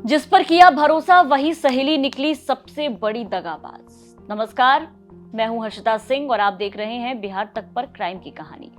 जिस पर किया भरोसा वही सहेली निकली सबसे बड़ी दगाबाज। नमस्कार, मैं हूं हर्षिता सिंह और आप देख रहे हैं बिहार तक पर क्राइम की कहानी।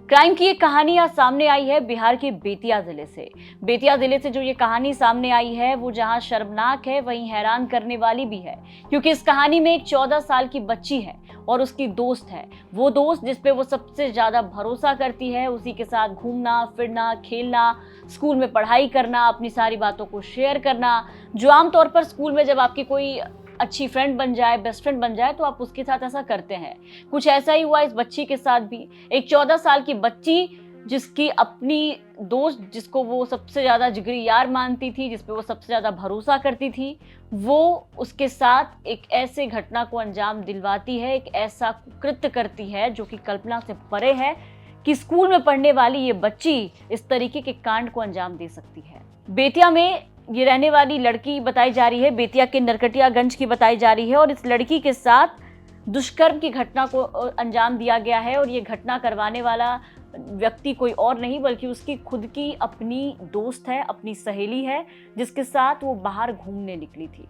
क्राइम की एक कहानी आज सामने आई है बिहार के बेतिया जिले से। बेतिया जिले से जो ये कहानी सामने आई है वो जहां शर्मनाक है वहीं हैरान करने वाली भी है, क्योंकि इस कहानी में एक 14 साल की बच्ची है और उसकी दोस्त है। वो दोस्त जिसपे वो सबसे ज्यादा भरोसा करती है, उसी के साथ घूमना फिरना, खेलना, स्कूल में पढ़ाई करना, अपनी सारी बातों को शेयर करना। जो आमतौर पर स्कूल में जब आपकी कोई अच्छी फ्रेंड बन जाए, बेस्ट फ्रेंड बन जाए, तो आप उसके साथ ऐसा करते हैं। कुछ ऐसा ही हुआ इस बच्ची के साथ भी। एक 14 साल की बच्ची जिसकी अपनी दोस्त, जिसको वो सबसे ज्यादा जिगरी यार मानती थी, जिसपे वो सबसे ज्यादा भरोसा करती थी, वो उसके साथ एक ऐसे घटना को अंजाम दिलवाती है, एक ऐसा कृत्य करती है जो कि कल्पना से परे है कि स्कूल में पढ़ने वाली ये बच्ची इस तरीके के कांड को अंजाम दे सकती है। बेतिया में ये रहने वाली लड़की बताई जा रही है, बेतिया के नरकटियागंज की बताई जा रही है, और इस लड़की के साथ दुष्कर्म की घटना को अंजाम दिया गया है। और ये घटना करवाने वाला व्यक्ति कोई और नहीं बल्कि उसकी खुद की अपनी दोस्त है, अपनी सहेली है, जिसके साथ वो बाहर घूमने निकली थी।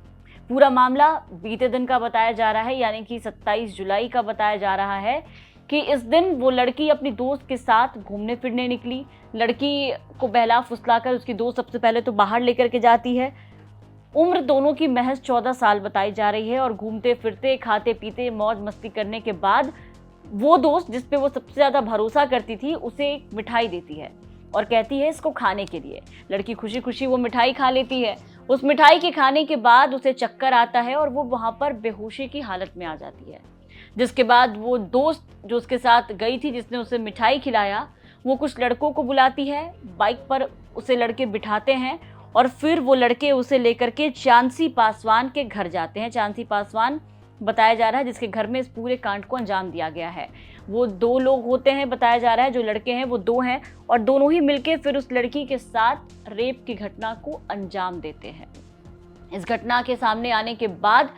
पूरा मामला बीते दिन का बताया जा रहा है, यानी कि 27 जुलाई का बताया जा रहा है कि इस दिन वो लड़की अपनी दोस्त के साथ घूमने फिरने निकली। लड़की को बहला फुसलाकर उसकी दोस्त सबसे पहले तो बाहर लेकर के जाती है। उम्र दोनों की महज 14 साल बताई जा रही है, और घूमते फिरते, खाते पीते, मौज मस्ती करने के बाद वो दोस्त जिस पे वो सबसे ज्यादा भरोसा करती थी उसे एक मिठाई देती है और कहती है इसको खाने के लिए। लड़की खुशी खुशी वो मिठाई खा लेती है। उस मिठाई के खाने के बाद उसे चक्कर आता है और वो वहां पर बेहोशी की हालत में आ जाती है। जिसके बाद वो दोस्त जो उसके साथ गई थी, जिसने उसे मिठाई खिलाया, वो कुछ लड़कों को बुलाती है। बाइक पर उसे लड़के बिठाते हैं और फिर वो लड़के उसे लेकर के चांसी पासवान के घर जाते हैं। चांसी पासवान बताया जा रहा है जिसके घर में इस पूरे कांड को अंजाम दिया गया है। वो 2 लोग होते हैं, बताया जा रहा है। जो लड़के हैं वो 2 हैं और दोनों ही मिलके फिर उस लड़की के साथ रेप की घटना को अंजाम देते हैं। इस घटना के सामने आने के बाद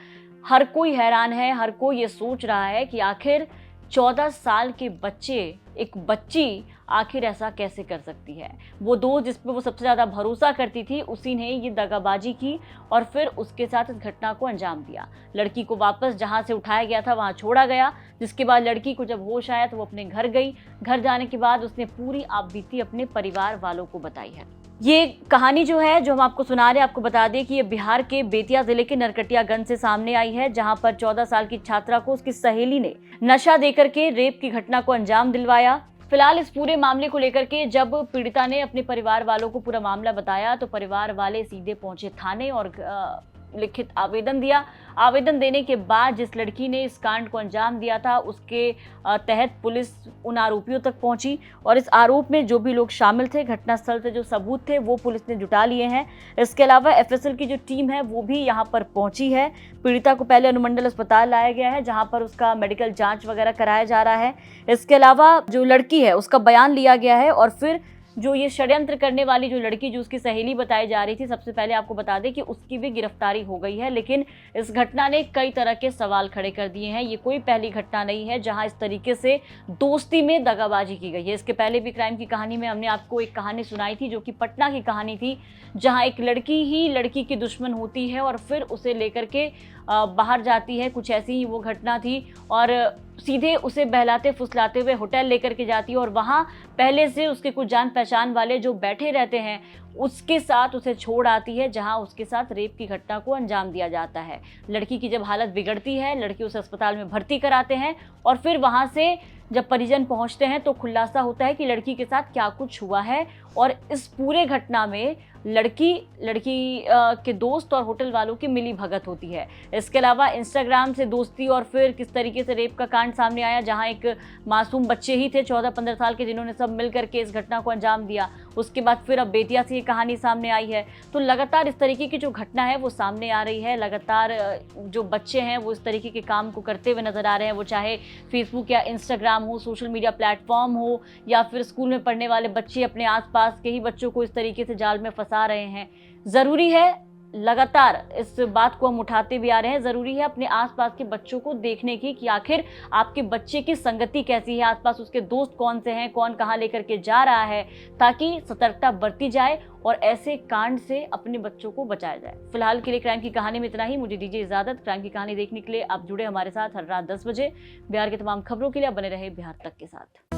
हर कोई हैरान है, हर कोई ये सोच रहा है कि आखिर 14 साल के बच्चे, एक बच्ची आखिर ऐसा कैसे कर सकती है। वो दोस्त जिस पे वो सबसे ज़्यादा भरोसा करती थी, उसी ने ये दगाबाजी की और फिर उसके साथ इस घटना को अंजाम दिया। लड़की को वापस जहाँ से उठाया गया था वहाँ छोड़ा गया, जिसके बाद लड़की को जब होश आया तो वो अपने घर गई। घर जाने के बाद उसने पूरी आपबीती अपने परिवार वालों को बताई है। ये कहानी जो है, जो हम आपको सुना रहे हैं, आपको बता दें कि ये बिहार के बेतिया जिले के नरकटियागंज से सामने आई है, जहां पर 14 साल की छात्रा को उसकी सहेली ने नशा देकर के रेप की घटना को अंजाम दिलवाया। फिलहाल इस पूरे मामले को लेकर के जब पीड़िता ने अपने परिवार वालों को पूरा मामला बताया तो परिवार वाले सीधे पहुंचे थाने और लिखित आवेदन दिया। आवेदन देने के बाद जिस लड़की ने इस कांड को अंजाम दिया था उसके तहत पुलिस उन आरोपियों तक पहुंची और इस आरोप में जो भी लोग शामिल थे, घटनास्थल से जो सबूत थे, वो पुलिस ने जुटा लिए हैं। इसके अलावा एफएसएल की जो टीम है वो भी यहां पर पहुंची है। पीड़िता को पहले अनुमंडल अस्पताल लाया गया है, जहां पर उसका मेडिकल जांच वगैरह कराया जा रहा है। इसके अलावा जो लड़की है उसका बयान लिया गया है और फिर जो ये षड्यंत्र करने वाली जो लड़की, जो उसकी सहेली बताई जा रही थी, सबसे पहले आपको बता दें कि उसकी भी गिरफ्तारी हो गई है। लेकिन इस घटना ने कई तरह के सवाल खड़े कर दिए हैं। ये कोई पहली घटना नहीं है जहां इस तरीके से दोस्ती में दगाबाजी की गई है। इसके पहले भी क्राइम की कहानी में हमने आपको एक कहानी सुनाई थी जो कि पटना की कहानी थी, जहां एक लड़की ही लड़की की दुश्मन होती है और फिर उसे लेकर के बाहर जाती है। कुछ ऐसी ही वो घटना थी और सीधे उसे बहलाते फुसलाते हुए होटल लेकर के जाती है और वहाँ पहले से उसके कुछ जान पहचान वाले जो बैठे रहते हैं उसके साथ उसे छोड़ आती है, जहां उसके साथ रेप की घटना को अंजाम दिया जाता है। लड़की की जब हालत बिगड़ती है, लड़की उसे अस्पताल में भर्ती कराते हैं और फिर वहां से जब परिजन पहुंचते हैं तो खुलासा होता है कि लड़की के साथ क्या कुछ हुआ है। और इस पूरे घटना में लड़की के दोस्त और होटल वालों की मिली भगत होती है। इसके अलावा इंस्टाग्राम से दोस्ती और फिर किस तरीके से रेप का कांड सामने आया, जहां एक मासूम बच्चे ही थे 14-15 साल के, जिन्होंने सब मिल करके इस घटना को अंजाम दिया। उसके बाद फिर अब बेतिया से ये कहानी सामने आई है। तो लगातार इस तरीके की जो घटना है वो सामने आ रही है। लगातार जो बच्चे हैं वो इस तरीके के काम को करते हुए नजर आ रहे हैं, वो चाहे फेसबुक या इंस्टाग्राम हो, सोशल मीडिया प्लेटफॉर्म हो, या फिर स्कूल में पढ़ने वाले बच्चे अपने आसपास के ही बच्चों को इस तरीके से जाल में फंसा रहे हैं। जरूरी है लगातार इस बात को हम उठाते भी आ रहे हैं। जरूरी है अपने आसपास के बच्चों को देखने की कि आखिर आपके बच्चे की संगति कैसी है, आसपास उसके दोस्त कौन से हैं, कौन कहाँ लेकर के जा रहा है, ताकि सतर्कता बरती जाए और ऐसे कांड से अपने बच्चों को बचाया जाए। फिलहाल के लिए क्राइम की कहानी में इतना ही। मुझे दीजिए इजाजत। क्राइम की कहानी देखने के लिए आप जुड़े हमारे साथ हर रात 10 बजे। बिहार की तमाम खबरों के लिए आप बने रहे बिहार तक के साथ।